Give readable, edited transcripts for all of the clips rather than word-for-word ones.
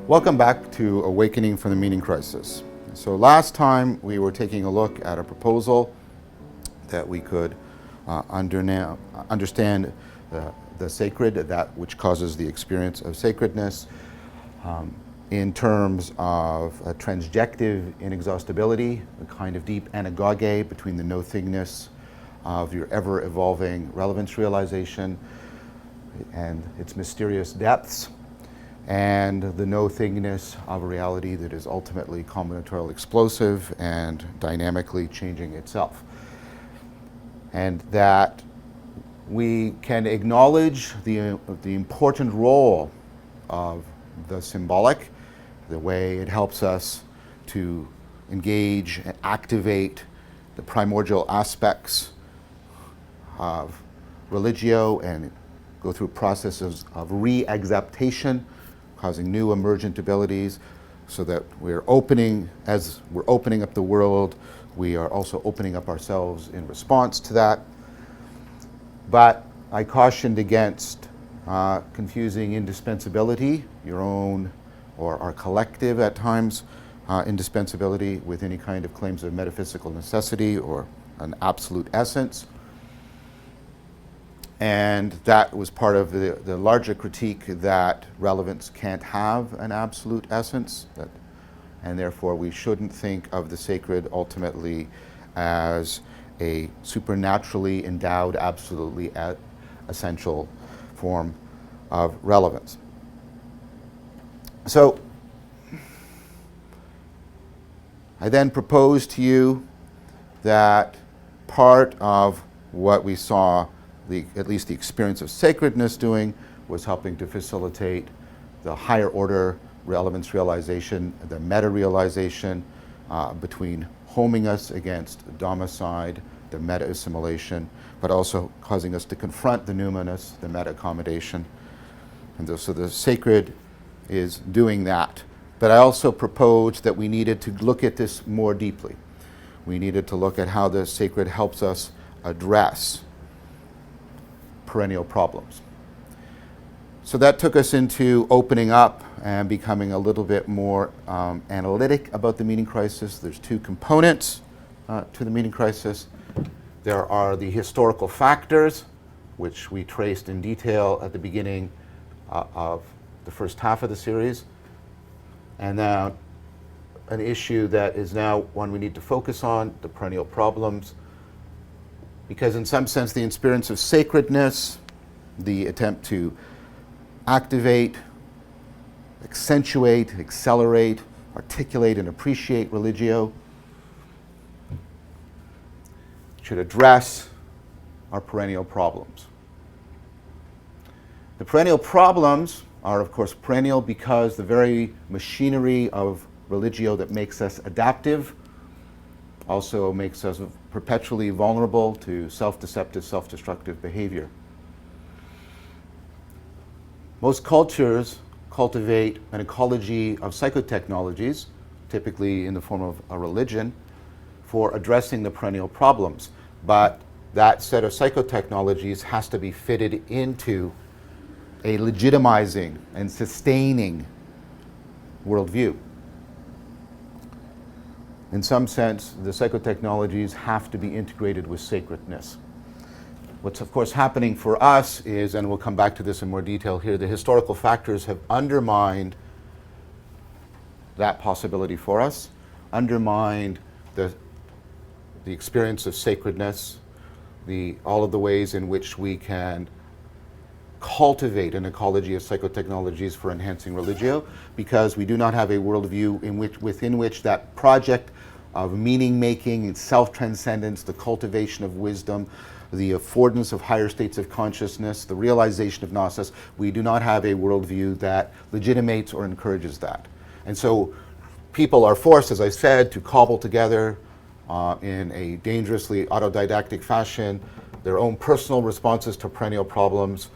Welcome back to Awakening from the Meaning Crisis. So last time we were taking a look at a proposal that we could understand the sacred, that which causes the experience of sacredness, in terms of a transjective inexhaustibility, a kind of deep anagoge between the no-thingness of your ever-evolving relevance realization and its mysterious depths, and the no-thingness of a reality that is ultimately combinatorial explosive and dynamically changing itself. And that we can acknowledge the important role of the symbolic, the way it helps us to engage and activate the primordial aspects of religio and go through processes of re-exaptation, causing new emergent abilities, so that as we're opening up the world, we are also opening up ourselves in response to that. But I cautioned against confusing indispensability, your own or our collective at times, indispensability with any kind of claims of metaphysical necessity or an absolute essence. And that was part of the larger critique that relevance can't have an absolute essence, and therefore we shouldn't think of the sacred ultimately as a supernaturally endowed, absolutely essential form of relevance. So I then proposed to you that part of what we saw at least the experience of sacredness doing was helping to facilitate the higher order relevance realization, the meta-realization between homing us against domicide, the meta-assimilation, but also causing us to confront the numinous, the meta-accommodation. And so the sacred is doing that. But I also proposed that we needed to look at this more deeply. We needed to look at how the sacred helps us address perennial problems. So that took us into opening up and becoming a little bit more analytic about the meaning crisis. There's two components to the meaning crisis. There are the historical factors, which we traced in detail at the beginning of the first half of the series. And now an issue that is now one we need to focus on, the perennial problems. Because in some sense, the experience of sacredness, the attempt to activate, accentuate, accelerate, articulate, and appreciate religio should address our perennial problems. The perennial problems are, of course, perennial because the very machinery of religio that makes us adaptive also makes us perpetually vulnerable to self-deceptive, self-destructive behavior. Most cultures cultivate an ecology of psychotechnologies, typically in the form of a religion, for addressing the perennial problems. But that set of psychotechnologies has to be fitted into a legitimizing and sustaining worldview. In some sense, the psychotechnologies have to be integrated with sacredness. What's of course happening for us is, and we'll come back to this in more detail here, the historical factors have undermined that possibility for us, undermined the experience of sacredness, all of the ways in which we can cultivate an ecology of psychotechnologies for enhancing religio, because we do not have a worldview within which that project of meaning-making and self-transcendence, the cultivation of wisdom, the affordance of higher states of consciousness, the realization of gnosis, we do not have a worldview that legitimates or encourages that. And so people are forced, as I said, to cobble together in a dangerously autodidactic fashion their own personal responses to perennial problems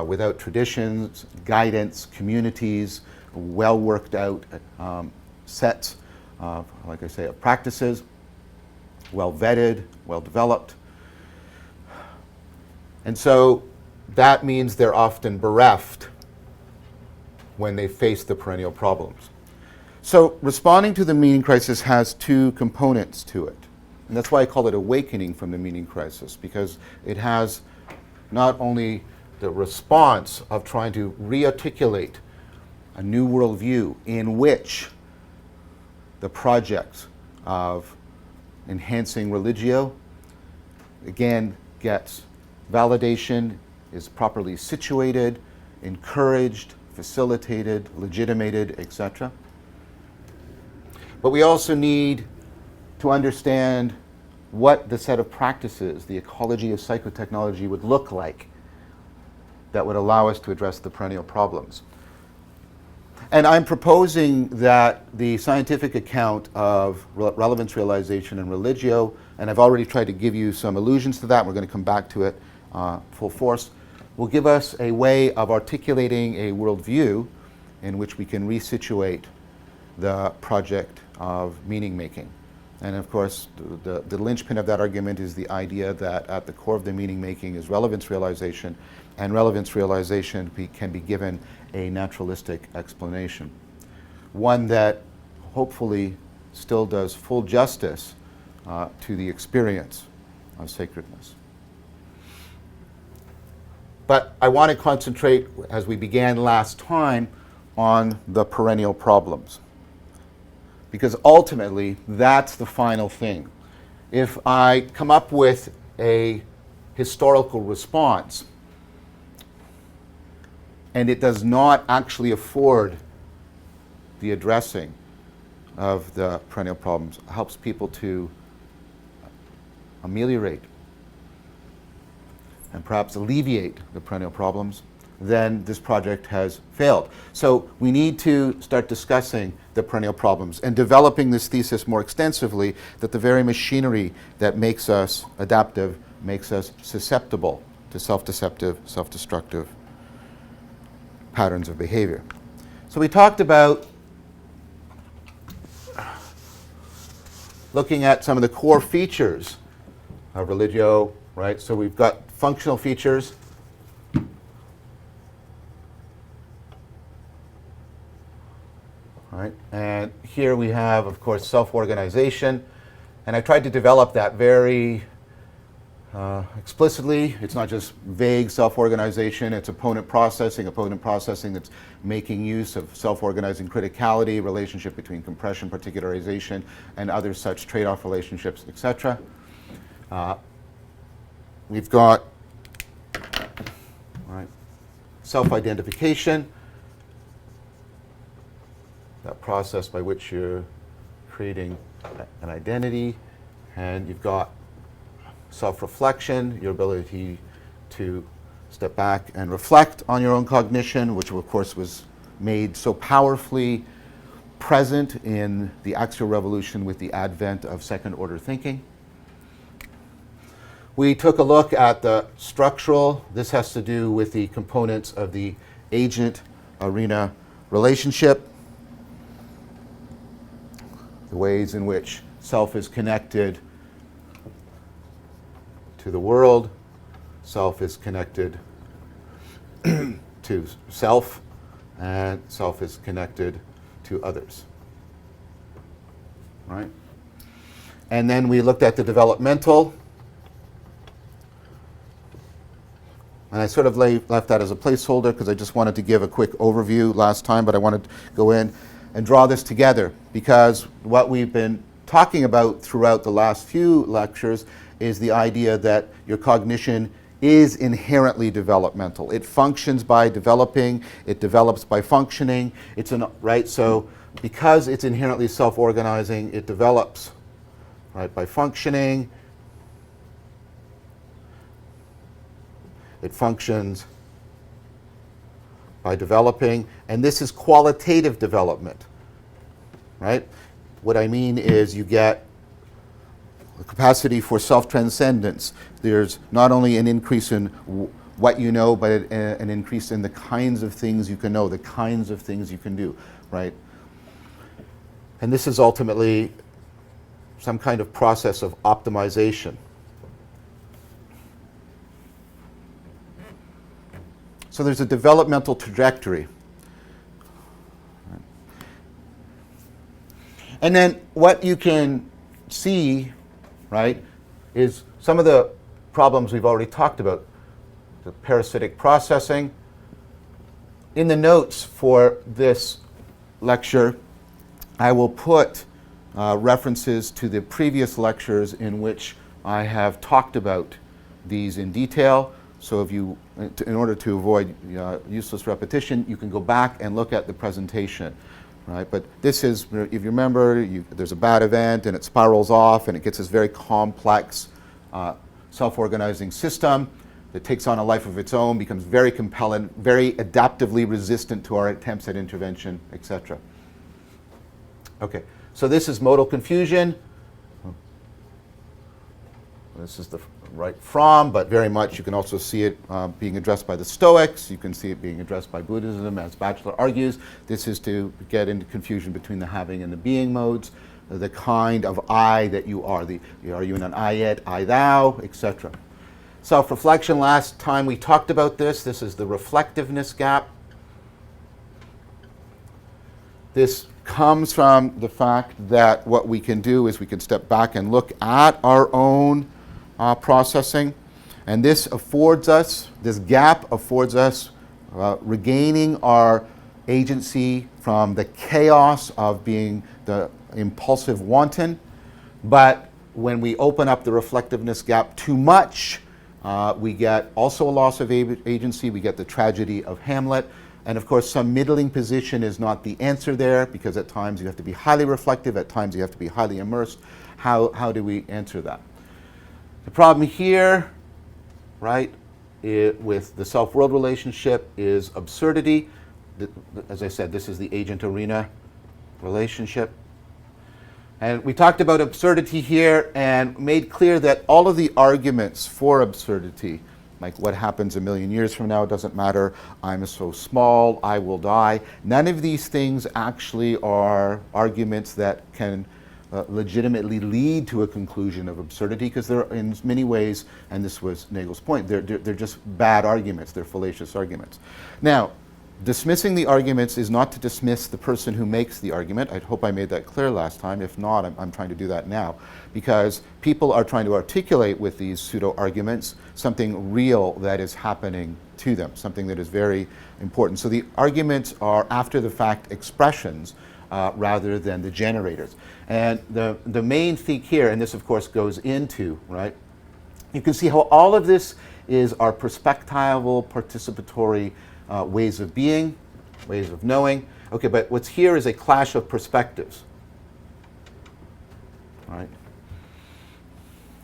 without traditions, guidance, communities, well worked out sets of, like I say, of practices, well vetted, well developed. And so that means they're often bereft when they face the perennial problems. So responding to the meaning crisis has two components to it. And that's why I call it awakening from the meaning crisis, because it has not only the response of trying to re-articulate a new worldview in which the project of enhancing religio, again, gets validation, is properly situated, encouraged, facilitated, legitimated, etc. But we also need to understand what the set of practices, the ecology of psychotechnology would look like that would allow us to address the perennial problems. And I'm proposing that the scientific account of relevance realization and religio, and I've already tried to give you some allusions to that, we're going to come back to it full force, will give us a way of articulating a worldview in which we can resituate the project of meaning making. And of course, the linchpin of that argument is the idea that at the core of the meaning making is relevance realization, and relevance realization can be given a naturalistic explanation. One that hopefully still does full justice to the experience of sacredness. But I want to concentrate, as we began last time, on the perennial problems. Because ultimately, that's the final thing. If I come up with a historical response, and it does not actually afford the addressing of the perennial problems, it helps people to ameliorate and perhaps alleviate the perennial problems, then this project has failed. So we need to start discussing the perennial problems and developing this thesis more extensively, that the very machinery that makes us adaptive makes us susceptible to self-deceptive, self-destructive patterns of behavior. So we talked about looking at some of the core features of religio, right? So we've got functional features. Right? And here we have, of course, self-organization. And I tried to develop that very explicitly. It's not just vague self-organization, it's opponent processing that's making use of self-organizing criticality, relationship between compression, particularization, and other such trade-off relationships, etc. We've got self-identification, that process by which you're creating an identity, and you've got self-reflection, your ability to step back and reflect on your own cognition, which of course was made so powerfully present in the axial revolution with the advent of second-order thinking. We took a look at the structural. This has to do with the components of the agent-arena relationship, the ways in which self is connected to the world, self is connected to self, and self is connected to others. Right? And then we looked at the developmental, and I sort of left that as a placeholder because I just wanted to give a quick overview last time, but I wanted to go in and draw this together, because what we've been talking about throughout the last few lectures is the idea that your cognition is inherently developmental. It functions by developing, it develops by functioning. Right? So because it's inherently self-organizing, it develops, right, by functioning. It functions by developing, and this is qualitative development, right? What I mean is you get a capacity for self-transcendence. There's not only an increase in what you know, but an increase in the kinds of things you can know, the kinds of things you can do, right? And this is ultimately some kind of process of optimization. So there's a developmental trajectory. And then what you can see, right, is some of the problems we've already talked about, the parasitic processing. In the notes for this lecture, I will put references to the previous lectures in which I have talked about these in detail. So if you, in order to avoid useless repetition, you can go back and look at the presentation, right? But this is, if you remember, there's a bad event and it spirals off and it gets this very complex self-organizing system that takes on a life of its own, becomes very compelling, very adaptively resistant to our attempts at intervention, etc. Okay, so this is modal confusion. This is the right from, but very much you can also see it being addressed by the Stoics. You can see it being addressed by Buddhism, as Batchelor argues. This is to get into confusion between the having and the being modes, the kind of I that you are. Are you in an I it, I thou, etc. Self-reflection, last time we talked about this. This is the reflectiveness gap. This comes from the fact that what we can do is we can step back and look at our own processing, and this gap affords us regaining our agency from the chaos of being the impulsive wanton. But when we open up the reflectiveness gap too much, we get also a loss of agency. We get the tragedy of Hamlet. And of course, some middling position is not the answer there, because at times you have to be highly reflective, at times you have to be highly immersed. How do we answer that? The problem here, right, with the self-world relationship is absurdity. As I said, this is the agent-arena relationship. And we talked about absurdity here and made clear that all of the arguments for absurdity, like what happens a million years from now, it doesn't matter, I'm so small, I will die, none of these things actually are arguments that can legitimately lead to a conclusion of absurdity, because they're in many ways, and this was Nagel's point, they're just bad arguments, they're fallacious arguments. Now, dismissing the arguments is not to dismiss the person who makes the argument. I hope I made that clear last time. If not, I'm trying to do that now, because people are trying to articulate with these pseudo-arguments something real that is happening to them, something that is very important. So the arguments are after-the-fact expressions rather than the generators. And the main thing here, and this of course goes into, right, you can see how all of this is our perspectival, participatory ways of being, ways of knowing. Okay, but what's here is a clash of perspectives. All right?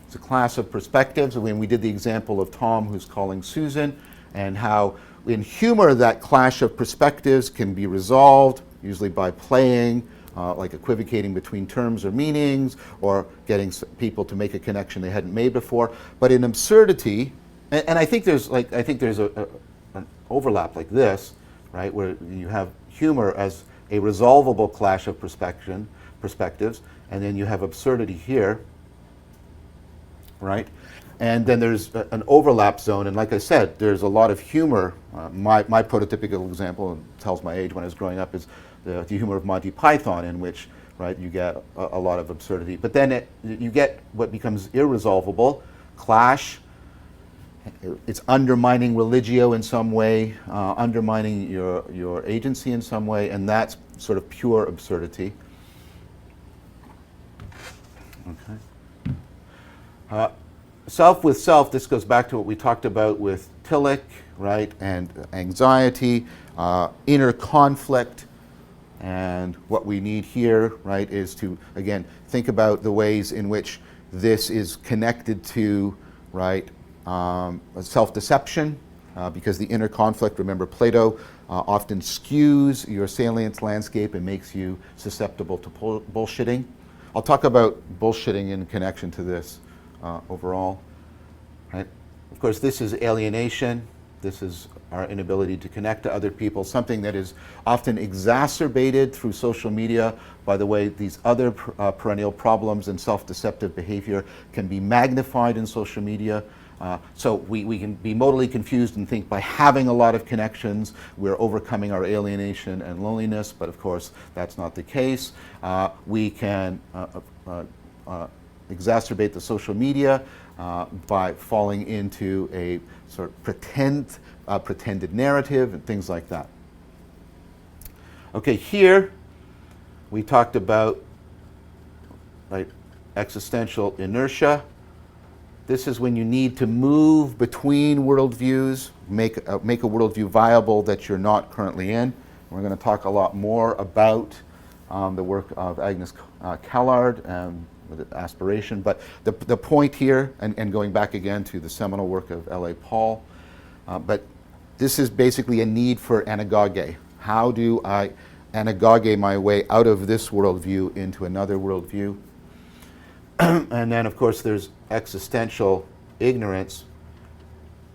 It's a clash of perspectives. When we did the example of Tom who's calling Susan, and how in humor that clash of perspectives can be resolved, usually by playing, like equivocating between terms or meanings, or getting people to make a connection they hadn't made before. But in absurdity, and I think there's an overlap like this, right, where you have humor as a resolvable clash of perspectives, and then you have absurdity here, right? And then there's an overlap zone, and like I said, there's a lot of humor. My prototypical example, and tells my age when I was growing up, is the humor of Monty Python, in which, right, you get a lot of absurdity. But then you get what becomes irresolvable, clash. It's undermining religio in some way, undermining your agency in some way, and that's sort of pure absurdity. Okay. Self with self, this goes back to what we talked about with Tillich, right, and anxiety, inner conflict, and what we need here, right, is to, again, think about the ways in which this is connected to, right, self-deception, because the inner conflict, remember Plato, often skews your salience landscape and makes you susceptible to bullshitting. I'll talk about bullshitting in connection to this overall. Right? Of course, this is alienation. This is our inability to connect to other people, something that is often exacerbated through social media by the way these other perennial problems and self-deceptive behavior can be magnified in social media. So we can be modally confused and think by having a lot of connections we're overcoming our alienation and loneliness, but of course that's not the case. We can exacerbate the social media by falling into a sort of pretended narrative and things like that. Okay, here we talked about, right, existential inertia. This is when you need to move between worldviews, make a worldview viable that you're not currently in. We're going to talk a lot more about the work of Agnes Callard with aspiration. But the point here, and going back again to the seminal work of L.A. Paul, but this is basically a need for anagoge. How do I anagoge my way out of this worldview into another worldview? And then, of course, there's existential ignorance,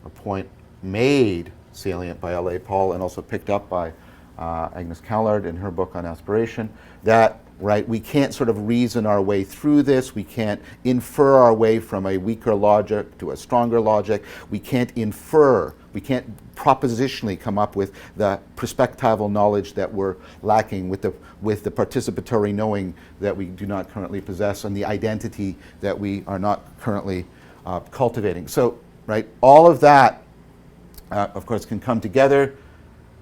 a point made salient by L.A. Paul and also picked up by Agnes Callard in her book on aspiration, that, right, we can't sort of reason our way through this. We can't infer our way from a weaker logic to a stronger logic. We can't infer. We can't propositionally come up with the perspectival knowledge that we're lacking, with the participatory knowing that we do not currently possess, and the identity that we are not currently cultivating. So, right, all of that, of course, can come together.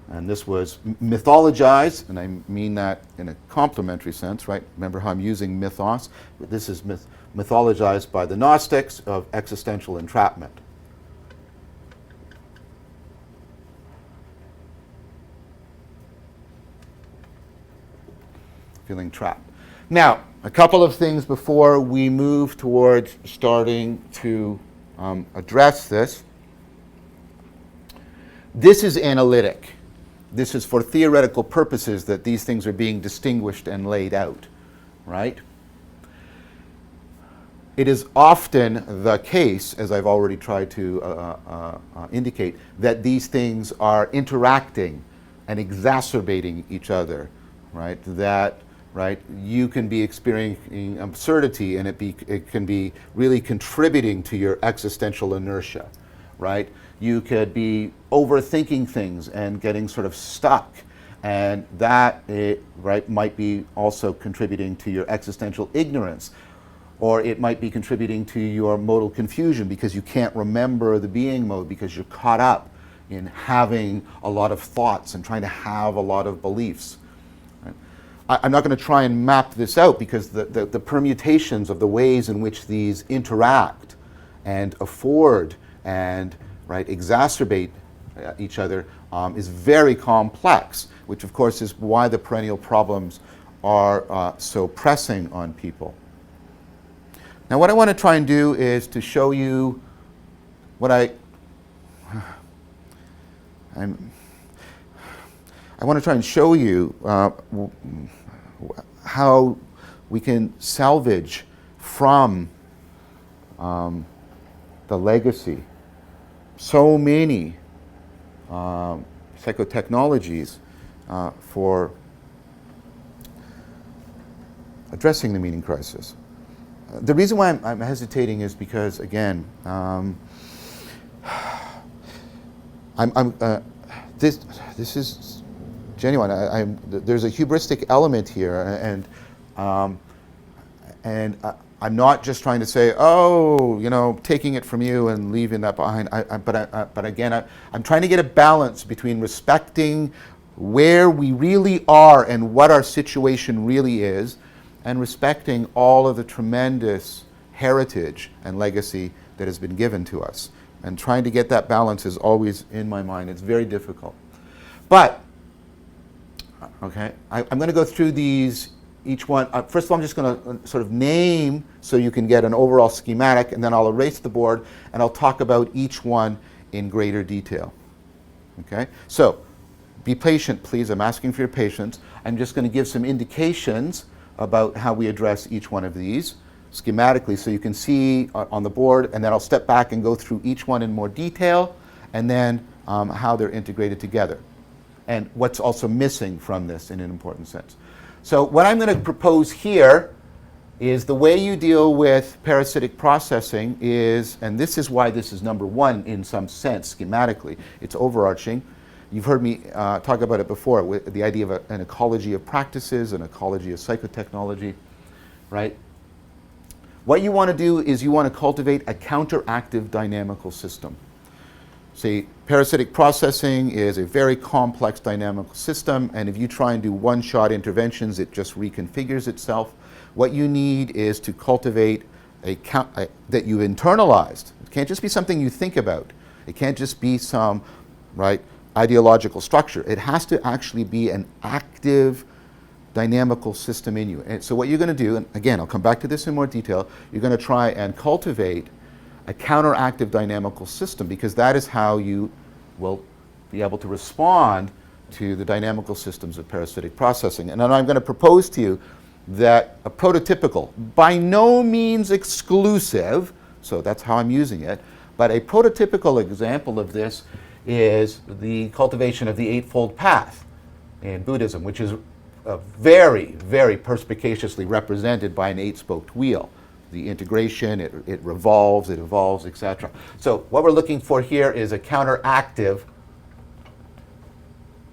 And this was mythologized, and I mean that in a complimentary sense, right? Remember how I'm using mythos? But this is mythologized by the Gnostics of existential entrapment. Feeling trapped. Now, a couple of things before we move towards starting to address this. This is analytic. This is for theoretical purposes that these things are being distinguished and laid out, right? It is often the case, as I've already tried to indicate, that these things are interacting and exacerbating each other, right? That, right, you can be experiencing absurdity and it can be really contributing to your existential inertia, right? You could be overthinking things and getting sort of stuck, and that, right, might be also contributing to your existential ignorance, or it might be contributing to your modal confusion because you can't remember the being mode because you're caught up in having a lot of thoughts and trying to have a lot of beliefs. Right? I'm not going to try and map this out because the permutations of the ways in which these interact and afford and, right, exacerbate each other is very complex, which of course is why the perennial problems are so pressing on people. Now what I want to try and do is to show you what I want to try and show you how we can salvage from the legacy so many psychotechnologies for addressing the meaning crisis. The reason why I'm hesitating is because, again, this is genuine. There's a hubristic element here, and I'm not just trying to say, oh, you know, taking it from you and leaving that behind. But again, I'm trying to get a balance between respecting where we really are and what our situation really is, and respecting all of the tremendous heritage and legacy that has been given to us. And trying to get that balance is always in my mind. It's very difficult. But, okay, I'm going to go through these, each one. First of all, I'm just going to sort of name so you can get an overall schematic, and then I'll erase the board and I'll talk about each one in greater detail. Okay, so be patient, please. I'm asking for your patience. I'm just going to give some indications about how we address each one of these schematically so you can see on the board, and then I'll step back and go through each one in more detail, and then how they're integrated together and what's also missing from this in an important sense. So what I'm going to propose here is the way you deal with parasitic processing is, and this is why this is number one in some sense schematically, it's overarching. You've heard me talk about it before, with the idea of an ecology of practices, an ecology of psychotechnology, right? What you want to do is you want to cultivate a counteractive dynamical system. See, parasitic processing is a very complex dynamical system, and if you try and do one-shot interventions, it just reconfigures itself. What you need is to cultivate that you internalized. It can't just be something you think about. It can't just be some, right, ideological structure. It has to actually be an active dynamical system in you. And so what you're going to do, and again, I'll come back to this in more detail, you're going to try and cultivate a counteractive dynamical system, because that is how you will be able to respond to the dynamical systems of parasitic processing. And then I'm going to propose to you that a prototypical, by no means exclusive, so that's how I'm using it, but a prototypical example of this is the cultivation of the Eightfold Path in Buddhism, which is very, very perspicaciously represented by an eight-spoked wheel. The integration, it revolves, it evolves, etc. So what we're looking for here is a counteractive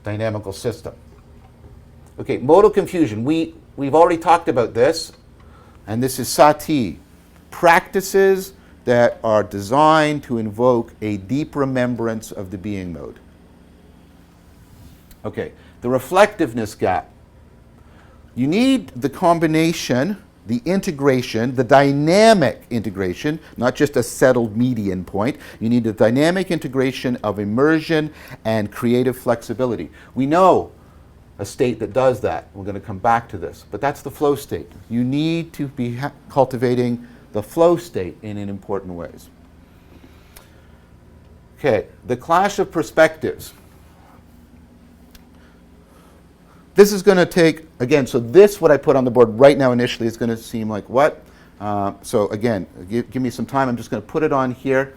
dynamical system. Okay, modal confusion. We've already talked about this, and this is sati, practices that are designed to invoke a deep remembrance of the being mode. Okay, the reflectiveness gap. You need the combination, the integration, the dynamic integration, not just a settled median point. You need the dynamic integration of immersion and creative flexibility. We know a state that does that. We're going to come back to this, but that's the flow state. You need to be cultivating the flow state in important ways. Okay, the clash of perspectives. This is going to take, again, so this, what I put on the board right now initially, is going to seem like what? So again, give me some time. I'm just going to put it on here.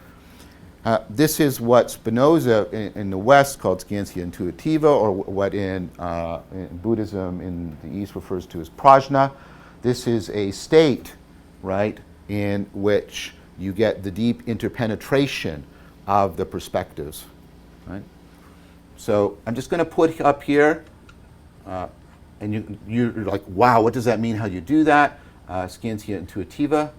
This is what Spinoza in the West called scientia intuitiva, or what in Buddhism in the East refers to as prajna. This is a state, right, in which you get the deep interpenetration of the perspectives, right? So I'm just going to put up here, and you're like, wow, what does that mean? How do you do that? Scientia intuitiva,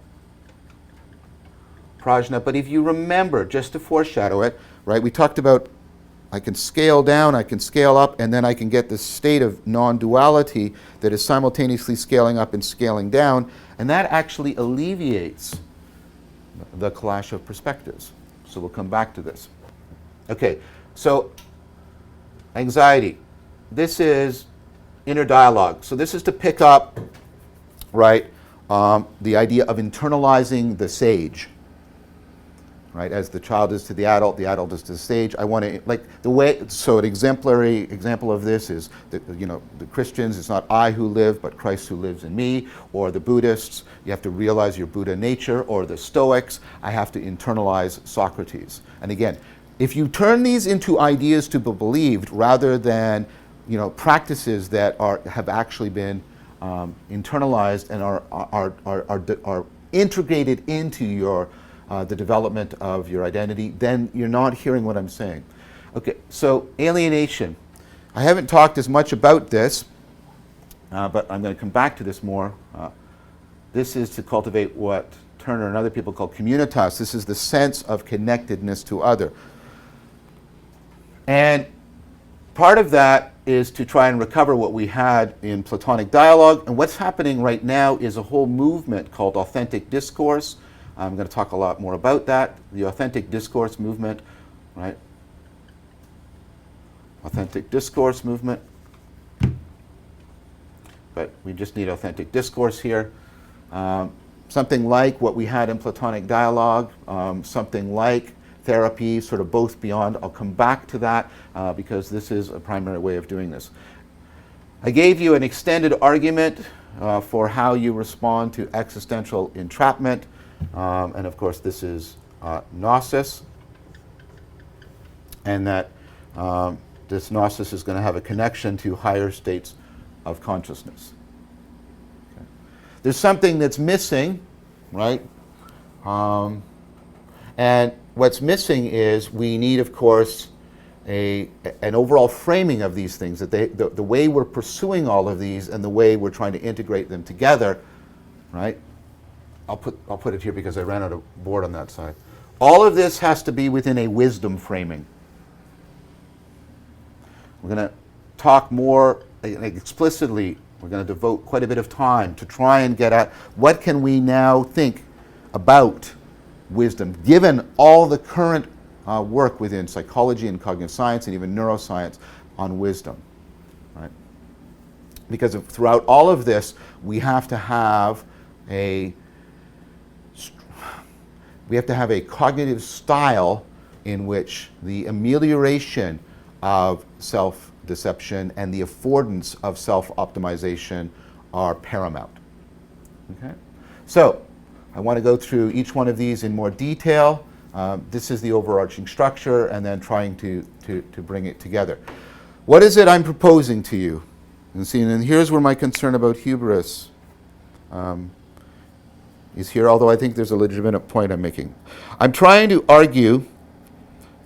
prajna. But if you remember, just to foreshadow it, right, we talked about I can scale down, I can scale up, and then I can get this state of non-duality that is simultaneously scaling up and scaling down, and that actually alleviates the clash of perspectives. So we'll come back to this. Okay, so anxiety. This is inner dialogue. So this is to pick up, right, the idea of internalizing the sage. Right, as the child is to the adult is to the sage. I want to, like, the way, so an exemplary example of this is, the Christians, it's not I who live, but Christ who lives in me, or the Buddhists, you have to realize your Buddha nature, or the Stoics, I have to internalize Socrates. And again, if you turn these into ideas to be believed rather than, practices that have actually been internalized and are integrated into your the development of your identity, then you're not hearing what I'm saying. Okay, so alienation. I haven't talked as much about this, but I'm going to come back to this more. This is to cultivate what Turner and other people call communitas. This is the sense of connectedness to other. And part of that is to try and recover what we had in Platonic dialogue. And what's happening right now is a whole movement called authentic discourse. I'm going to talk a lot more about that. The authentic discourse movement, right? Authentic discourse movement. But we just need authentic discourse here. Something like what we had in Platonic dialogue, something like therapy, sort of both beyond. I'll come back to that because this is a primary way of doing this. I gave you an extended argument for how you respond to existential entrapment. And of course, this is gnosis, and that this gnosis is going to have a connection to higher states of consciousness. Okay. there's something that's missing, right? And what's missing is we need, of course, an overall framing of these things, that the way we're pursuing all of these and the way we're trying to integrate them together, right? I'll put it here because I ran out of board on that side. All of this has to be within a wisdom framing. We're going to talk more explicitly. We're going to devote quite a bit of time to try and get at what can we now think about wisdom, given all the current work within psychology and cognitive science and even neuroscience on wisdom, right? Because throughout all of this, we have to have a cognitive style in which the amelioration of self-deception and the affordance of self-optimization are paramount. Okay? So, I want to go through each one of these in more detail. This is the overarching structure, and then trying to bring it together. What is it I'm proposing to you? And here's where my concern about hubris is here, although I think there's a legitimate point I'm making. I'm trying to argue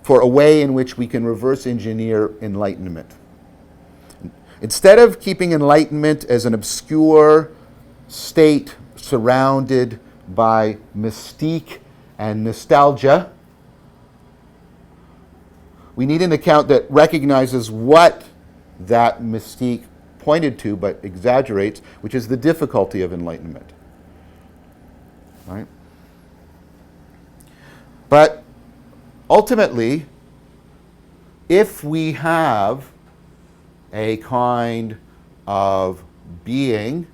for a way in which we can reverse engineer enlightenment. Instead of keeping enlightenment as an obscure state surrounded by mystique and nostalgia, we need an account that recognizes what that mystique pointed to but exaggerates, which is the difficulty of enlightenment. Right? But ultimately, if we have a kind of being,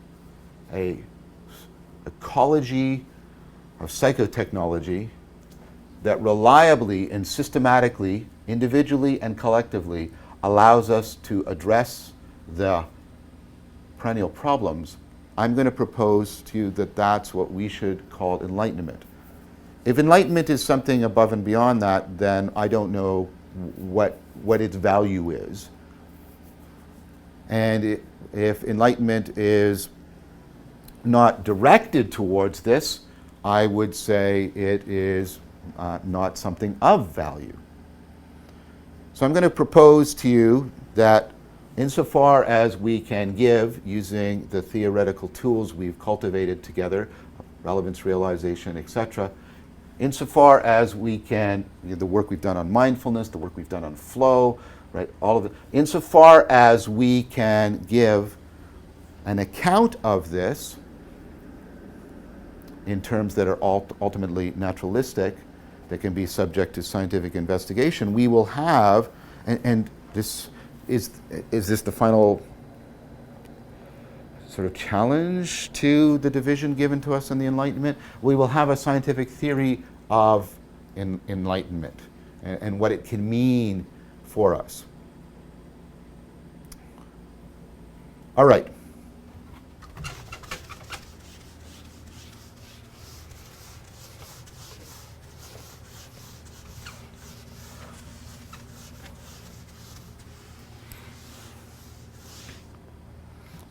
a ecology of psychotechnology that reliably and systematically, individually and collectively, allows us to address the perennial problems, I'm going to propose to you that that's what we should call enlightenment. If enlightenment is something above and beyond that, then I don't know what its value is. And if enlightenment is not directed towards this, I would say it is not something of value. So I'm going to propose to you that insofar as we can give, using the theoretical tools we've cultivated together, relevance realization, etc., insofar as we can, the work we've done on mindfulness, the work we've done on flow, right, all of it, insofar as we can give an account of this in terms that are ultimately naturalistic, that can be subject to scientific investigation, we will have, and this is this the final sort of challenge to the division given to us in the Enlightenment? We will have a scientific theory of enlightenment and what it can mean for us. All right.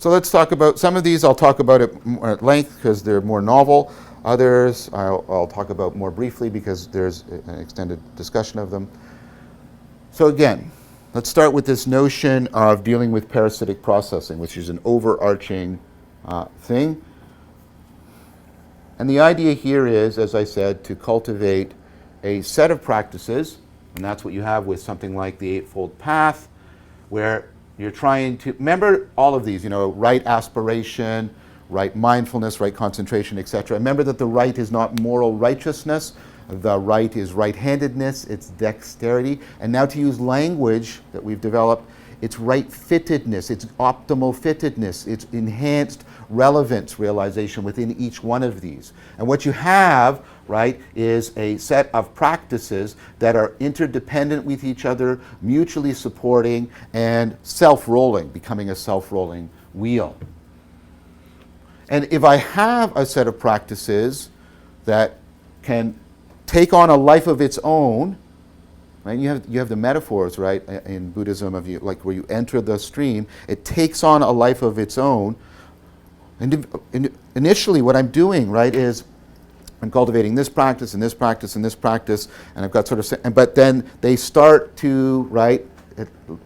So let's talk about some of these. I'll talk about it more at length because they're more novel. Others I'll talk about more briefly because there's an extended discussion of them. So again, let's start with this notion of dealing with parasitic processing, which is an overarching thing. And the idea here is, as I said, to cultivate a set of practices, and that's what you have with something like the Eightfold Path, where you're trying to remember all of these, right aspiration, right mindfulness, right concentration, etc. Remember that the right is not moral righteousness. The right is right-handedness, it's dexterity. And now to use language that we've developed, it's right-fittedness, it's optimal fittedness, it's enhanced relevance realization within each one of these. And what you have, right, is a set of practices that are interdependent with each other, mutually supporting, and self-rolling, becoming a self-rolling wheel. And if I have a set of practices that can take on a life of its own, right? You have the metaphors, right, in Buddhism of like where you enter the stream, it takes on a life of its own. Initially, what I'm doing, right, is I'm cultivating this practice and this practice and this practice, and I've got sort of, but then they start to, right,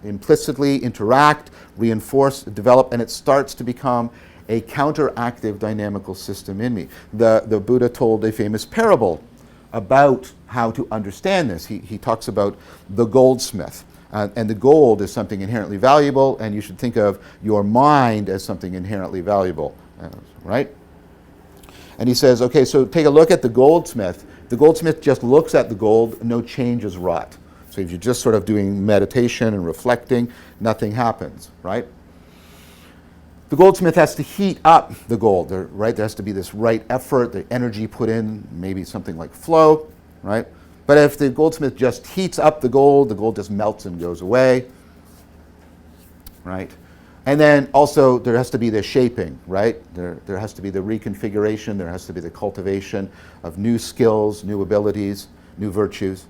implicitly interact, reinforce, develop, and it starts to become a counteractive dynamical system in me. The Buddha told a famous parable about how to understand this. He talks about the goldsmith. And the gold is something inherently valuable, and you should think of your mind as something inherently valuable, right? And he says, okay, so take a look at the goldsmith. The goldsmith just looks at the gold, no change is wrought. So if you're just sort of doing meditation and reflecting, nothing happens, right? The goldsmith has to heat up the gold, right? There has to be this right effort, the energy put in, maybe something like flow, right? But if the goldsmith just heats up the gold just melts and goes away, right? And then also there has to be the shaping, right? There has to be the reconfiguration, there has to be the cultivation of new skills, new abilities, new virtues.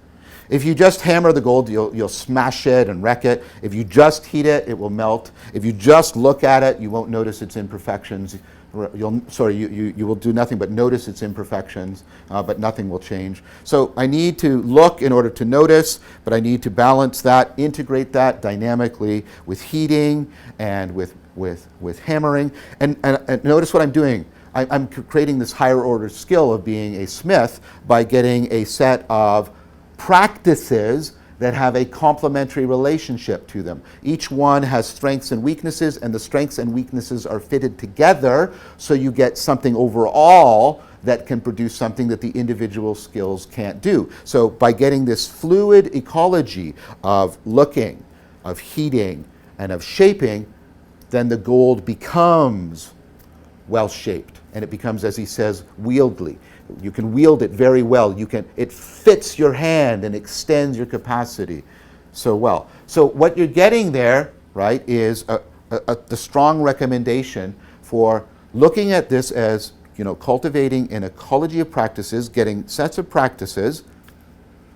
If you just hammer the gold, you'll smash it and wreck it. If you just heat it, it will melt. If you just look at it, you won't notice its imperfections. You will do nothing but notice its imperfections, but nothing will change. So I need to look in order to notice, but I need to balance that, integrate that dynamically with heating and with hammering. And notice what I'm doing. I'm creating this higher order skill of being a smith by getting a set of practices that have a complementary relationship to them. Each one has strengths and weaknesses, and the strengths and weaknesses are fitted together so you get something overall that can produce something that the individual skills can't do. So by getting this fluid ecology of looking, of heating, and of shaping, then the gold becomes well-shaped, and it becomes, as he says, wieldy. You can wield it very well. It fits your hand and extends your capacity so well. So what you're getting there, right, is the strong recommendation for looking at this as, cultivating an ecology of practices, getting sets of practices,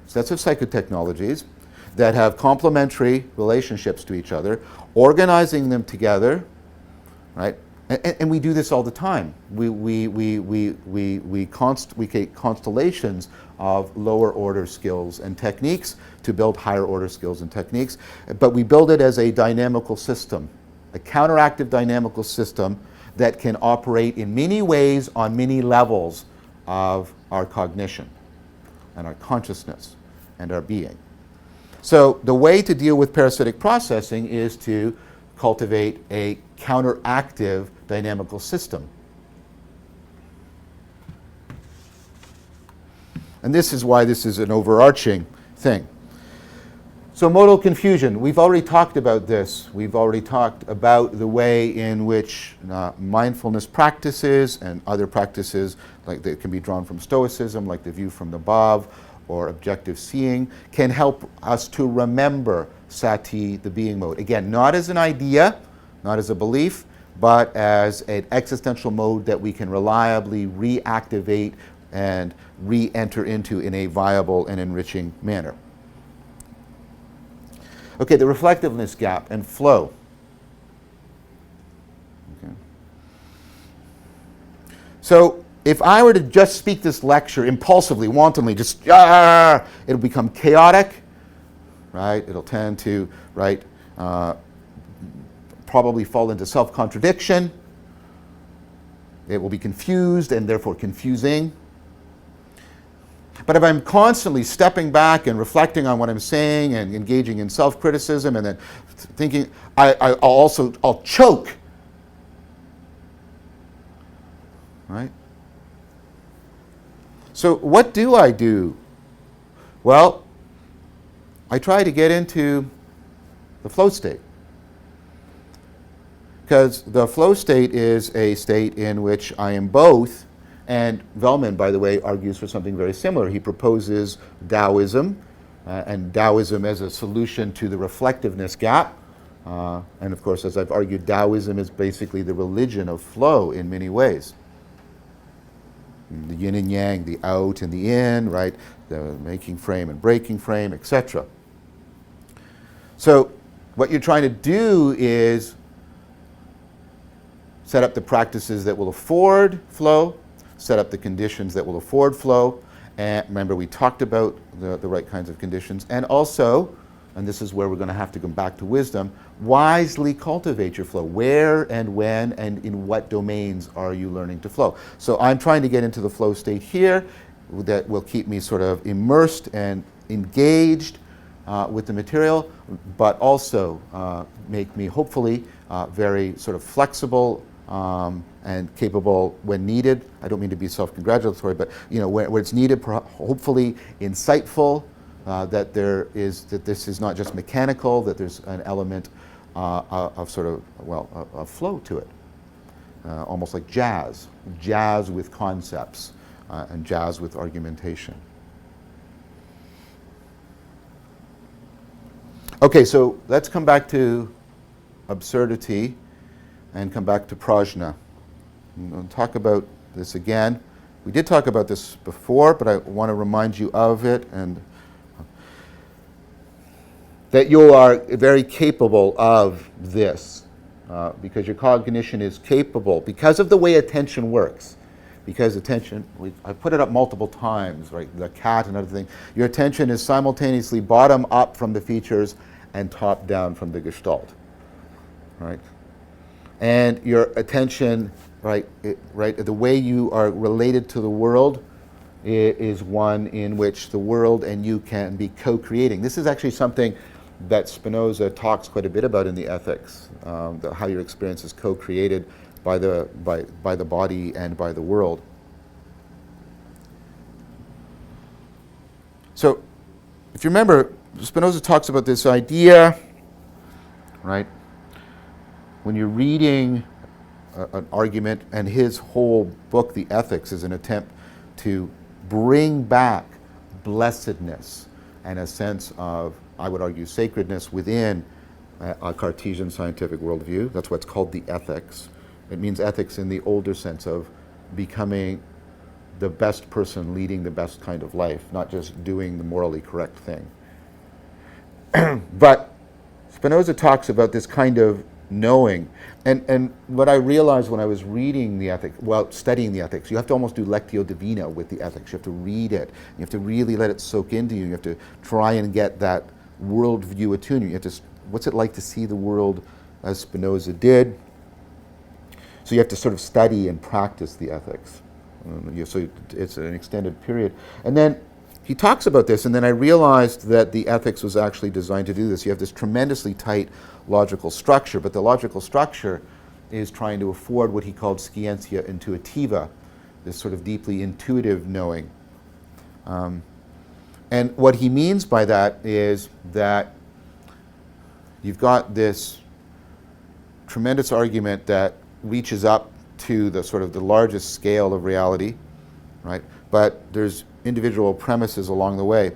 sets of psychotechnologies that have complementary relationships to each other, organizing them together, right? And we do this all the time. We create constellations of lower order skills and techniques to build higher order skills and techniques, but we build it as a dynamical system, a counteractive dynamical system that can operate in many ways on many levels of our cognition and our consciousness and our being. So the way to deal with parasitic processing is to cultivate a counteractive dynamical system. And this is why this is an overarching thing. So modal confusion, we've already talked about this. We've already talked about the way in which mindfulness practices and other practices, like that can be drawn from Stoicism, like the view from above, or objective seeing, can help us to remember sati, the being mode. Again, not as an idea, not as a belief, but as an existential mode that we can reliably reactivate and re-enter into in a viable and enriching manner. Okay, the reflectiveness gap and flow. Okay. So if I were to just speak this lecture impulsively, wantonly, just it'll become chaotic, right? It'll tend to, right, probably fall into self-contradiction. It will be confused and therefore confusing. But if I'm constantly stepping back and reflecting on what I'm saying and engaging in self-criticism and then thinking, I'll choke, right? So what do I do? Well, I try to get into the flow state. Because the flow state is a state in which I am both, and Vellman, by the way, argues for something very similar. He proposes Taoism, and Taoism as a solution to the reflectiveness gap. And of course, as I've argued, Taoism is basically the religion of flow in many ways. The yin and yang, the out and the in, right? The making frame and breaking frame, etc. So what you're trying to do is set up the practices that will afford flow, set up the conditions that will afford flow. And remember, we talked about the right kinds of conditions. And also, and this is where we're going to have to come back to wisdom, wisely cultivate your flow. Where and when and in what domains are you learning to flow? So I'm trying to get into the flow state here that will keep me sort of immersed and engaged with the material, but also make me hopefully very sort of flexible and capable when needed. I don't mean to be self-congratulatory, but where it's needed, hopefully insightful. That this is not just mechanical. That there's an element of sort of a flow to it, almost like jazz with concepts and jazz with argumentation. Okay, so let's come back to absurdity and come back to prajna. I'm going to talk about this again. We did talk about this before, but I want to remind you of it, and that you are very capable of this, because your cognition is capable, because of the way attention works. Because attention, I put it up multiple times, right? The cat and other things. Your attention is simultaneously bottom up from the features and top down from the gestalt, right? And your attention, right, the way you are related to the world is one in which the world and you can be co-creating. This is actually something that Spinoza talks quite a bit about in the Ethics, how your experience is co-created by the body and by the world. So, if you remember, Spinoza talks about this idea, right? When you're reading an argument, and his whole book, The Ethics, is an attempt to bring back blessedness and a sense of, I would argue, sacredness within a Cartesian scientific worldview. That's what's called the ethics. It means ethics in the older sense of becoming the best person leading the best kind of life, not just doing the morally correct thing. But Spinoza talks about this kind of knowing. And what I realized when I was reading the ethics, studying the ethics, you have to almost do lectio divina with the ethics. You have to read it. You have to really let it soak into you. You have to try and get that worldview attuned. You have to, what's it like to see the world as Spinoza did? So you have to sort of study and practice the ethics. So it's an extended period. And then he talks about this, and then I realized that the ethics was actually designed to do this. You have this tremendously tight logical structure, but the logical structure is trying to afford what he called scientia intuitiva, this sort of deeply intuitive knowing. And what he means by that is that you've got this tremendous argument that reaches up to the sort of the largest scale of reality, right? But there's individual premises along the way.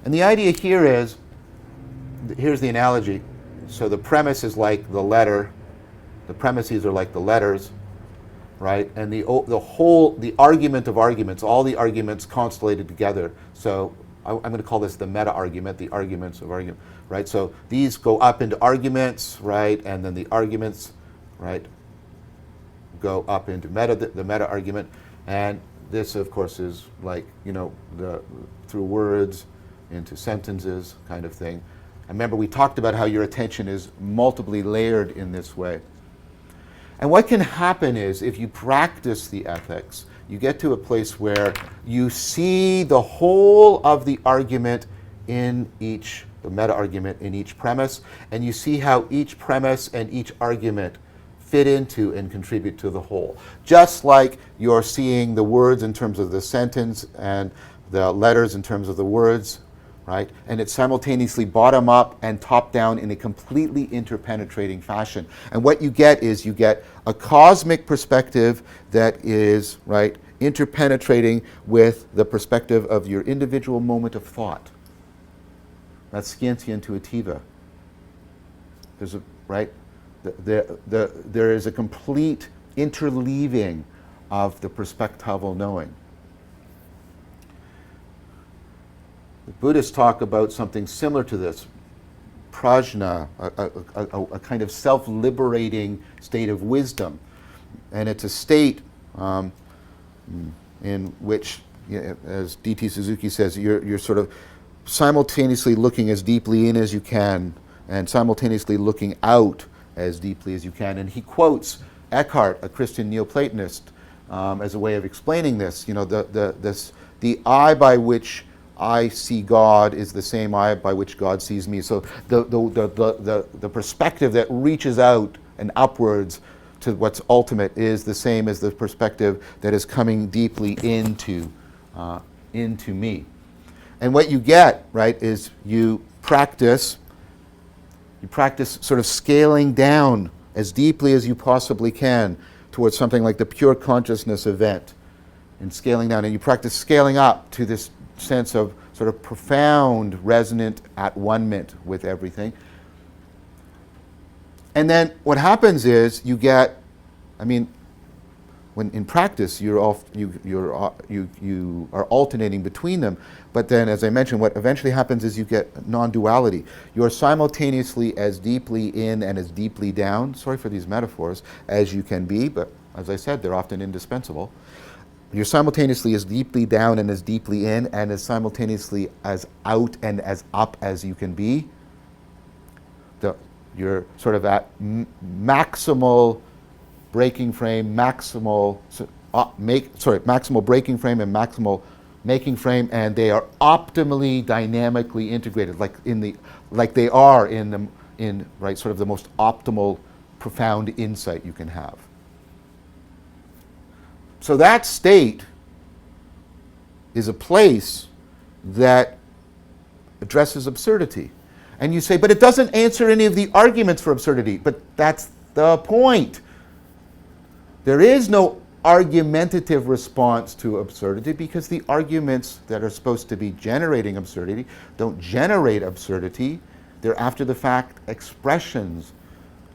And the idea here is, here's the analogy. So the premise is like the letter, the premises are like the letters, right? And the argument of arguments, all the arguments constellated together. So I'm going to call this the meta-argument, the arguments of argument, right? So these go up into arguments, right? And then the arguments, right, go up into the meta-argument. And this, of course, is like, through words into sentences kind of thing. And remember, we talked about how your attention is multiply layered in this way. And what can happen is, if you practice the ethics, you get to a place where you see the whole of the argument in each, the meta-argument in each premise, and you see how each premise and each argument fit into and contribute to the whole. Just like you're seeing the words in terms of the sentence and the letters in terms of the words, right? And it's simultaneously bottom up and top down in a completely interpenetrating fashion. And what you get is you get a cosmic perspective that is, right, interpenetrating with the perspective of your individual moment of thought. That's scientia intuitiva. There's a, right? There is a complete interleaving of the perspectival knowing. The Buddhists talk about something similar to this. prajna, a kind of self-liberating state of wisdom. And it's a state in which, as D.T. Suzuki says, you're sort of simultaneously looking as deeply in as you can and simultaneously looking out as deeply as you can. And he quotes Eckhart, a Christian Neoplatonist, as a way of explaining this. The eye by which I see God is the same eye by which God sees me. So the perspective that reaches out and upwards to what's ultimate is the same as the perspective that is coming deeply into me. And what you get, right, is you practice sort of scaling down as deeply as you possibly can towards something like the pure consciousness event, and scaling down, and you practice scaling up to this sense of sort of profound, resonant at-one-ment with everything. And then what happens is you get, when in practice you are alternating between them, but then, as I mentioned, what eventually happens is you get non-duality. You're simultaneously as deeply in and as deeply down, sorry for these metaphors, as you can be, but as I said, they're often indispensable. You're simultaneously as deeply down and as deeply in and as simultaneously as out and as up as you can be. You're sort of at maximal breaking frame, maximal breaking frame and maximal making frame, and they are optimally dynamically integrated, like they are in sort of the most optimal, profound insight you can have. So that state is a place that addresses absurdity. And you say, but it doesn't answer any of the arguments for absurdity. But that's the point. There is no argumentative response to absurdity because the arguments that are supposed to be generating absurdity don't generate absurdity. They're after the fact expressions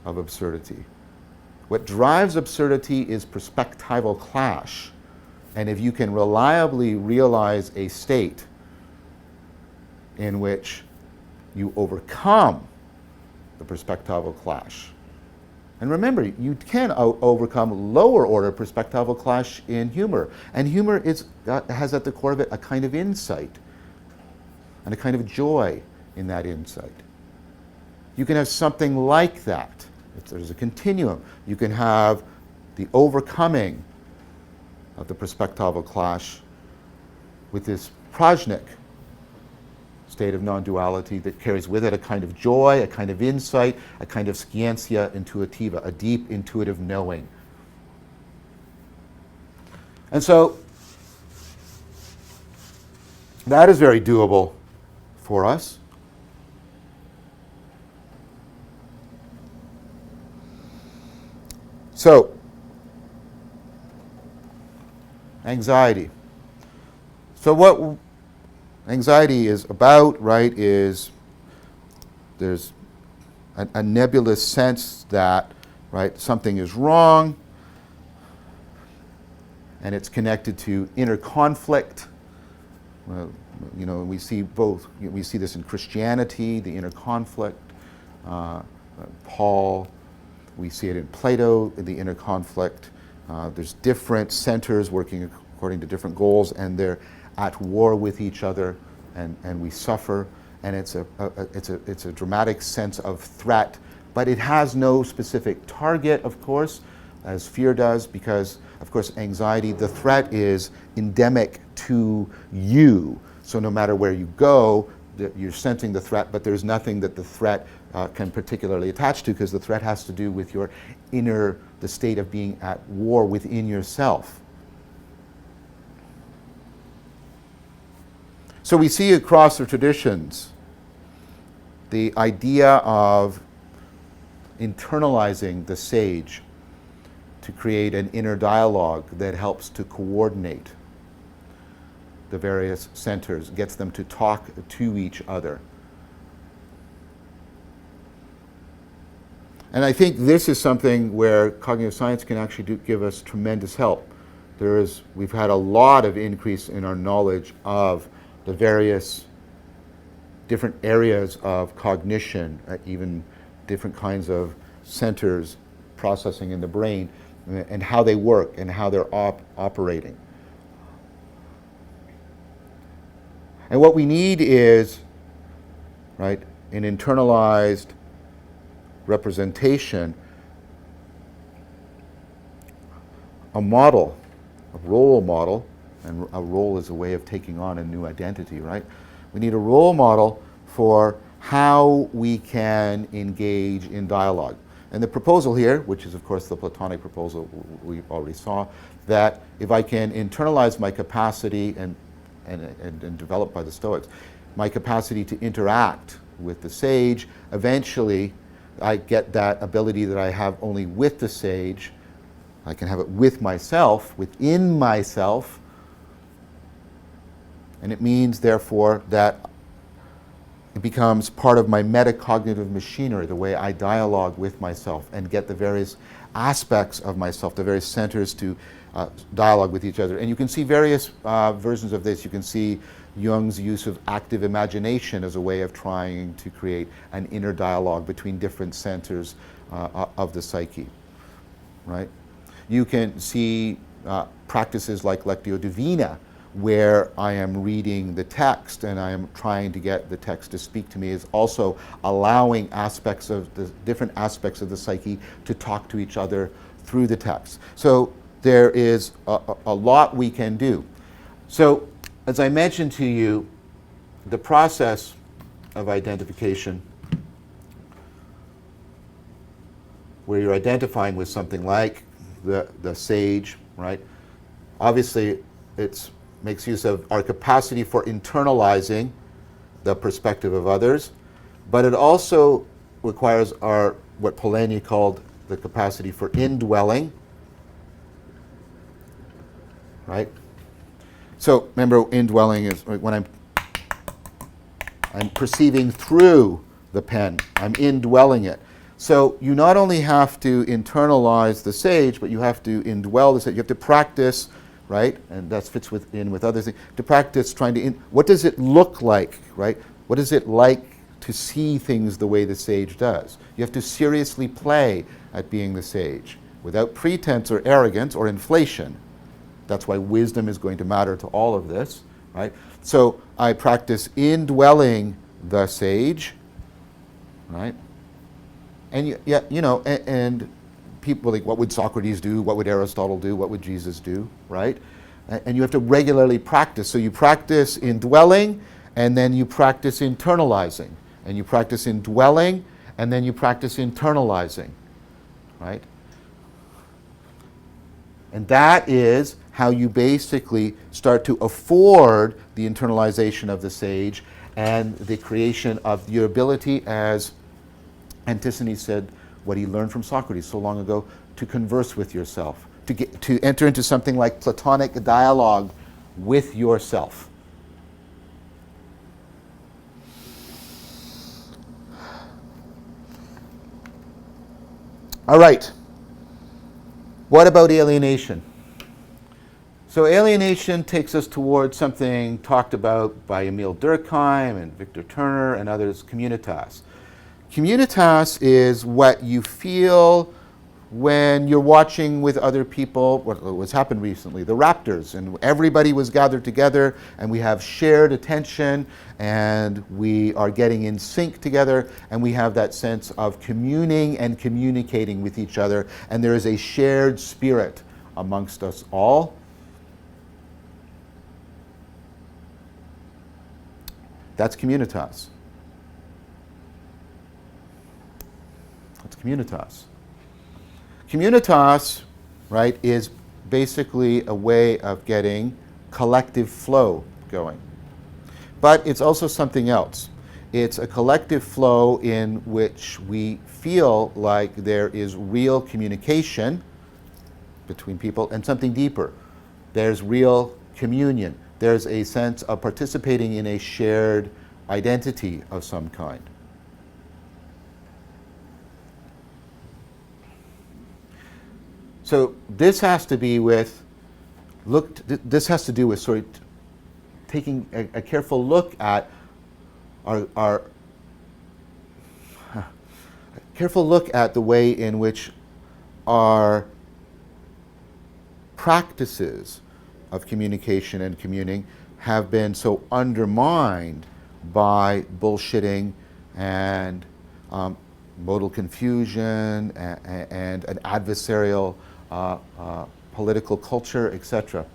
of absurdity. What drives absurdity is perspectival clash. And if you can reliably realize a state in which you overcome the perspectival clash. And remember, you can overcome lower order perspectival clash in humor. And humor has at the core of it a kind of insight and a kind of joy in that insight. You can have something like that. There's a continuum. You can have the overcoming of the perspectival clash with this prajnic state of non-duality that carries with it a kind of joy, a kind of insight, a kind of scientia intuitiva, a deep intuitive knowing. And so that is very doable for us. So, anxiety. So what anxiety is about, right, is there's a nebulous sense that, right, something is wrong, and it's connected to inner conflict. We see both. We see this in Christianity, the inner conflict. Paul. We see it in Plato, in the inner conflict. There's different centers working according to different goals, and they're at war with each other, and we suffer. And it's a dramatic sense of threat, but it has no specific target, of course, as fear does, because, of course, anxiety, the threat is endemic to you. So no matter where you go, you're sensing the threat, but there's nothing that the threat can particularly attach to, because the threat has to do with your the state of being at war within yourself. So we see across the traditions the idea of internalizing the sage to create an inner dialogue that helps to coordinate the various centers, gets them to talk to each other. And I think this is something where cognitive science can actually give us tremendous help. We've had a lot of increase in our knowledge of the various different areas of cognition, even different kinds of centers processing in the brain, and how they work and how they're operating. And what we need is, right, an internalized representation, a model, a role model, and a role is a way of taking on a new identity, right? We need a role model for how we can engage in dialogue. And the proposal here, which is of course the Platonic proposal we already saw, that if I can internalize my capacity and developed by the Stoics, my capacity to interact with the sage, eventually I get that ability that I have only with the sage. I can have it with myself, within myself, and it means, therefore, that it becomes part of my metacognitive machinery, the way I dialogue with myself and get the various aspects of myself, the various centers to dialogue with each other. And you can see various versions of this. You can see Jung's use of active imagination as a way of trying to create an inner dialogue between different centers of the psyche, right? You can see practices like Lectio Divina, where I am reading the text and I am trying to get the text to speak to me, is also allowing aspects of the different aspects of the psyche to talk to each other through the text. So there is a lot we can do. So as I mentioned to you, the process of identification, where you're identifying with something like the sage, right? Obviously, it makes use of our capacity for internalizing the perspective of others, but it also requires our, what Polanyi called the capacity for indwelling, right? So remember, indwelling is when I'm perceiving through the pen, I'm indwelling it. So you not only have to internalize the sage, but you have to indwell the sage. You have to practice, right? And that fits in with other things. To practice trying to, what does it look like, right? What is it like to see things the way the sage does? You have to seriously play at being the sage without pretense or arrogance or inflation. That's why wisdom is going to matter to all of this, right? So I practice indwelling the sage, right? And and people think, what would Socrates do? What would Aristotle do? What would Jesus do, right? And you have to regularly practice. So you practice indwelling, and then you practice internalizing. And you practice indwelling, and then you practice internalizing, right? And that is how you basically start to afford the internalization of the sage and the creation of your ability, as Antisthenes said, what he learned from Socrates so long ago, to converse with yourself, to enter into something like Platonic dialogue with yourself. All right. What about alienation? So alienation takes us towards something talked about by Emile Durkheim and Victor Turner and others, communitas. Communitas is what you feel when you're watching with other people, what's happened recently, the Raptors, and everybody was gathered together and we have shared attention and we are getting in sync together and we have that sense of communing and communicating with each other, and there is a shared spirit amongst us all. That's communitas. That's communitas. Communitas, right, is basically a way of getting collective flow going. But it's also something else. It's a collective flow in which we feel like there is real communication between people and something deeper. There's real communion. There's a sense of participating in a shared identity of some kind. So this has to be with, this has to do with sort of taking a careful look at are careful look at the way in which our practices of communication and communing have been so undermined by bullshitting and modal confusion and an adversarial political culture, etc.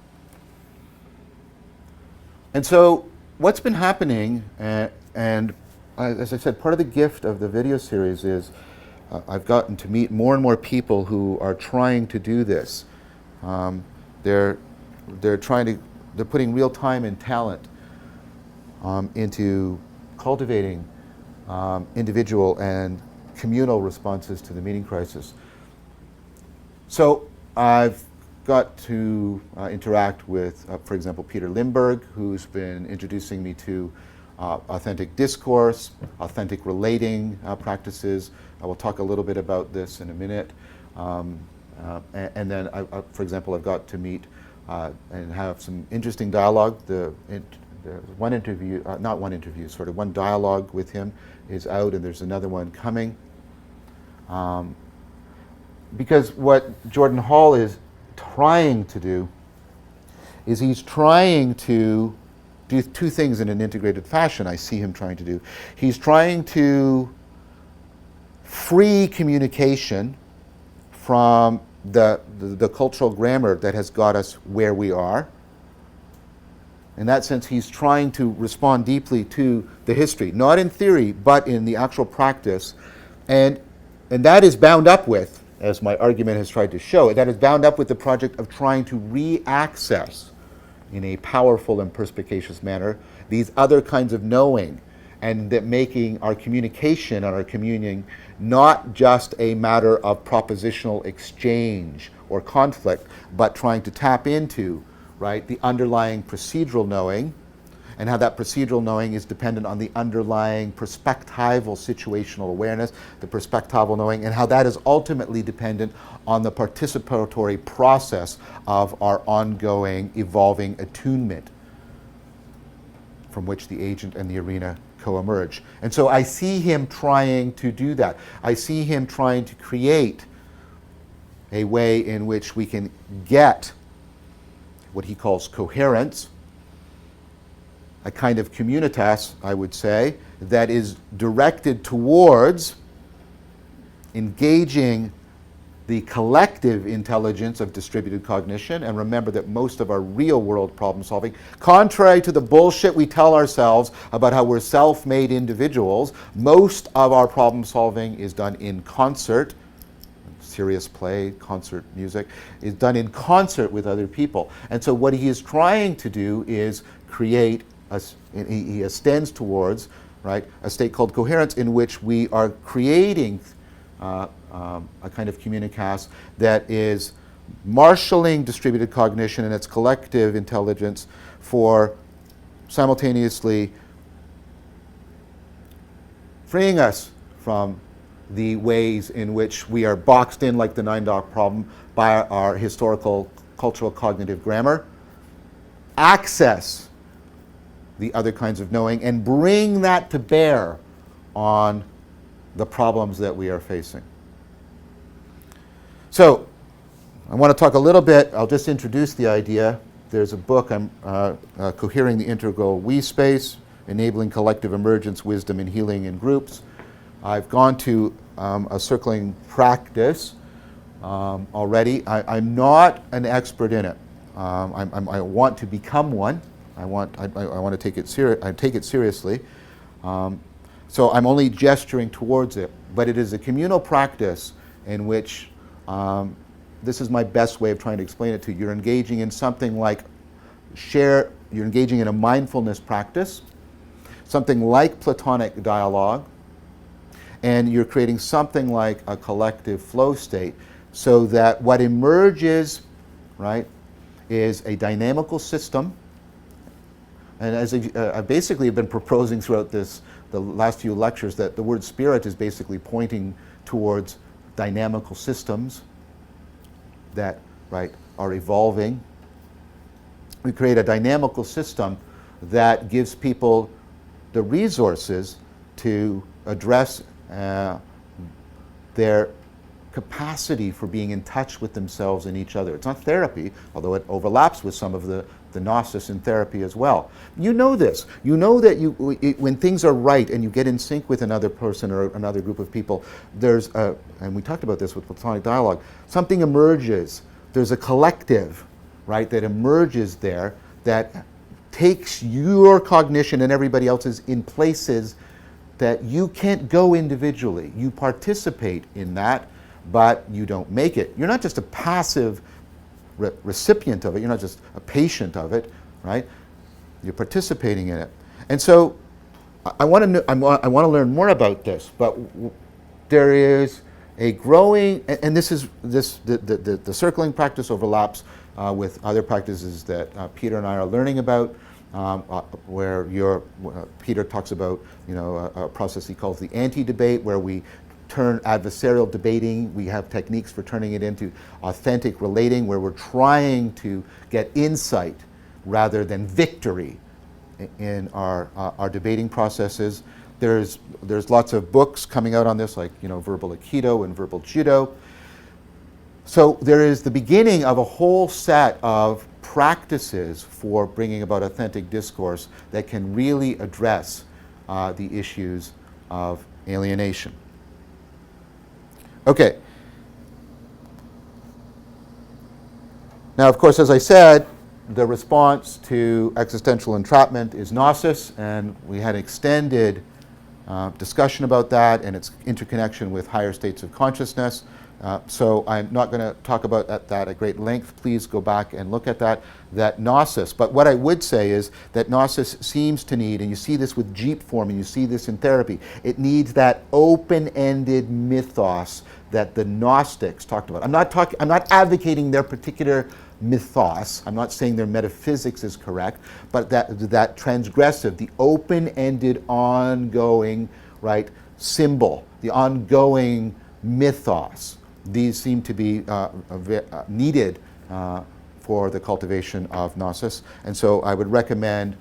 And so what's been happening, and as I said, part of the gift of the video series is I've gotten to meet more and more people who are trying to do this. They're putting real time and talent into cultivating individual and communal responses to the meaning crisis. So I've got to interact with, for example, Peter Limberg, who's been introducing me to authentic discourse, authentic relating practices. I will talk a little bit about this in a minute. And then, for example, I've got to meet and have some interesting dialogue. One interview, not one interview, sort of one dialogue with him is out, and there's another one coming. Because what Jordan Hall is trying to do is he's trying to do two things in an integrated fashion. I see him trying to do. He's trying to free communication from the cultural grammar that has got us where we are. In that sense, he's trying to respond deeply to the history, not in theory, but in the actual practice. And that is bound up with, as my argument has tried to show, that is bound up with the project of trying to re-access in a powerful and perspicacious manner these other kinds of knowing, and that making our communication and our communing not just a matter of propositional exchange or conflict, but trying to tap into, right, the underlying procedural knowing, and how that procedural knowing is dependent on the underlying perspectival situational awareness, the perspectival knowing, and how that is ultimately dependent on the participatory process of our ongoing evolving attunement from which the agent and the arena co-emerge. And so I see him trying to do that. I see him trying to create a way in which we can get what he calls coherence, a kind of communitas, I would say, that is directed towards engaging the collective intelligence of distributed cognition. And remember that most of our real world problem solving, contrary to the bullshit we tell ourselves about how we're self-made individuals, most of our problem solving is done in concert. Serious play, concert music, is done in concert with other people. And so what he is trying to do is create, he extends towards, right, a state called coherence, in which we are creating a kind of communicas that is marshalling distributed cognition and its collective intelligence for simultaneously freeing us from the ways in which we are boxed in like the 9-dog problem by our historical cultural cognitive grammar, access the other kinds of knowing, and bring that to bear on the problems that we are facing. So I want to talk a little bit, I'll just introduce the idea. There's a book, I'm Cohering the Integral We Space, Enabling Collective Emergence, Wisdom, and Healing in Groups. I've gone to a circling practice already. I'm not an expert in it. I want to become one. I want to take it seriously. So I'm only gesturing towards it. But it is a communal practice in which this is my best way of trying to explain it to you. You're engaging in something like you're engaging in a mindfulness practice, something like Platonic dialogue, and you're creating something like a collective flow state, so that what emerges, right, is a dynamical system. And as I basically have been proposing throughout the last few lectures, that the word spirit is basically pointing towards dynamical systems that, right, are evolving. We create a dynamical system that gives people the resources to address their capacity for being in touch with themselves and each other. It's not therapy, although it overlaps with some of the gnosis in therapy as well. You know this. You know that when things are right and you get in sync with another person or another group of people, and we talked about this with Platonic dialogue, something emerges. There's a collective, right, that emerges there that takes your cognition and everybody else's in places that you can't go individually. You participate in that, but you don't make it. You're not just a passive recipient of it. You're not just a patient of it, right? You're participating in it. And so I want to learn more about this, but there is a growing, and the circling practice overlaps with other practices that Peter and I are learning about, where Peter talks about a process he calls the anti-debate, where we turn adversarial debating. We have techniques for turning it into authentic relating, where we're trying to get insight rather than victory in our debating processes. There's lots of books coming out on this, like Verbal Aikido and Verbal Judo. So there is the beginning of a whole set of practices for bringing about authentic discourse that can really address the issues of alienation. Okay. Now, of course, as I said, the response to existential entrapment is gnosis, and we had extended discussion about that and its interconnection with higher states of consciousness. So I'm not going to talk about that at great length. Please go back and look at that gnosis. But what I would say is that gnosis seems to need, and you see this with Jeep form, and you see this in therapy, it needs that open-ended mythos that the Gnostics talked about. I'm not advocating their particular mythos. I'm not saying their metaphysics is correct, but that transgressive, the open-ended, ongoing, right, symbol, the ongoing mythos. These seem to be needed for the cultivation of gnosis, and so I would recommend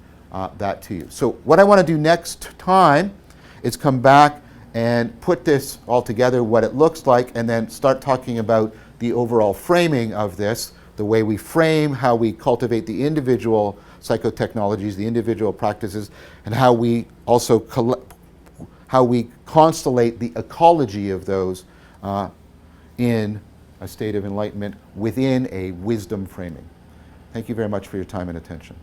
that to you. So what I want to do next time is come back and put this all together, what it looks like, and then start talking about the overall framing of this, the way we frame, how we cultivate the individual psychotechnologies, the individual practices, and how we also how we constellate the ecology of those in a state of enlightenment within a wisdom framing. Thank you very much for your time and attention.